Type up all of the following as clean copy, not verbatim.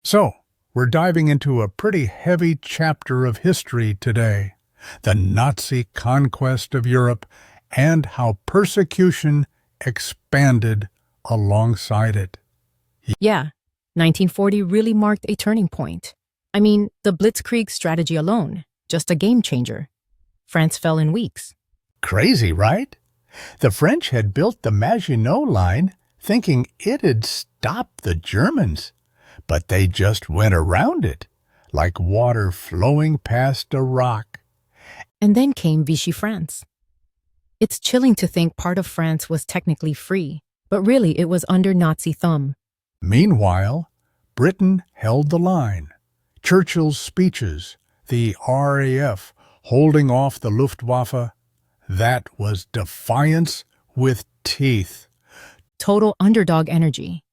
So, we're diving into a pretty heavy chapter of history today, the Nazi conquest of Europe and how persecution expanded alongside it. Yeah, 1940 really marked a turning point. I mean, the Blitzkrieg strategy alone, just a game changer. France fell in weeks. Crazy, right? The French had built the Maginot Line thinking it'd stop the Germans, but they just went around it, like water flowing past a rock. And then came Vichy France. It's chilling to think part of France was technically free, but really it was under Nazi thumb. Meanwhile, Britain held the line. Churchill's speeches, the RAF holding off the Luftwaffe, that was defiance with teeth. Total underdog energy.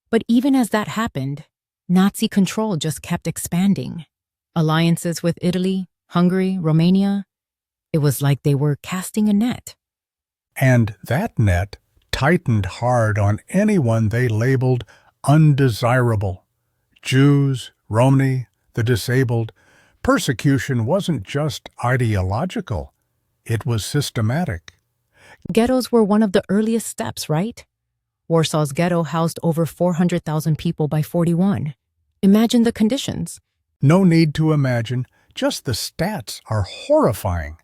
But even as that happened, Nazi control just kept expanding. Alliances with Italy, Hungary, Romania. It was like they were casting a net. And that net tightened hard on anyone they labeled undesirable. Jews, Romani, the disabled. Persecution wasn't just ideological, it was systematic. Ghettos were one of the earliest steps, right? Warsaw's ghetto housed over 400,000 people by 41. Imagine the conditions. No need to imagine, just the stats are horrifying.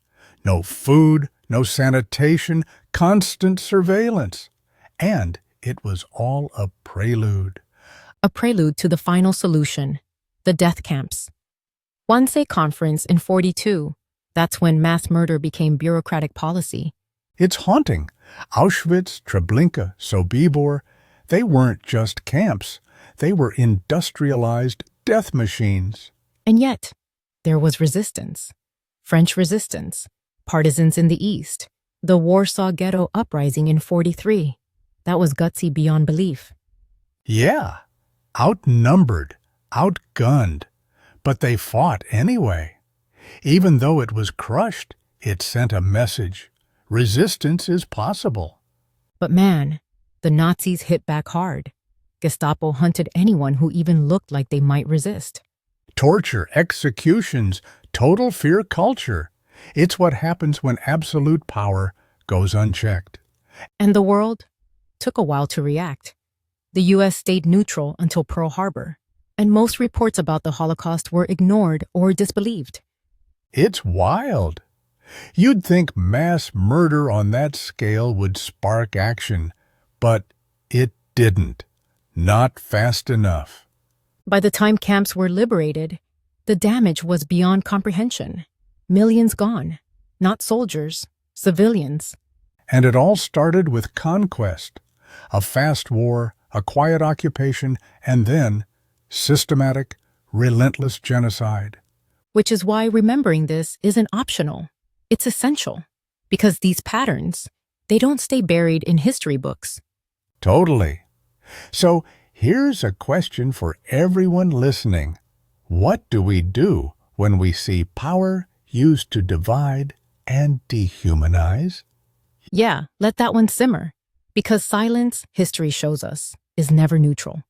No food, no sanitation, constant surveillance. And it was all a prelude. A prelude to the final solution, the death camps. Wannsee Conference in 42. That's when mass murder became bureaucratic policy. It's haunting. Auschwitz, Treblinka, Sobibor, they weren't just camps. They were industrialized death machines. And yet, there was resistance. French resistance. Partisans in the East. The Warsaw Ghetto Uprising in 43. That was gutsy beyond belief. Yeah, outnumbered, outgunned. But they fought anyway. Even though it was crushed, it sent a message. Resistance is possible. But man, the Nazis hit back hard. Gestapo hunted anyone who even looked like they might resist. Torture, executions, total fear culture. It's what happens when absolute power goes unchecked. And the world took a while to react. The U.S. stayed neutral until Pearl Harbor, and most reports about the Holocaust were ignored or disbelieved. It's wild. You'd think mass murder on that scale would spark action, but it didn't. Not fast enough. By the time camps were liberated, the damage was beyond comprehension. Millions gone. Not soldiers, civilians. And it all started with conquest. A fast war, a quiet occupation, and then systematic, relentless genocide. Which is why remembering this isn't optional. It's essential. Because these patterns, they don't stay buried in history books. Totally. So here's a question for everyone listening. What do we do when we see power used to divide and dehumanize? Yeah, let that one simmer. Because silence, history shows us, is never neutral.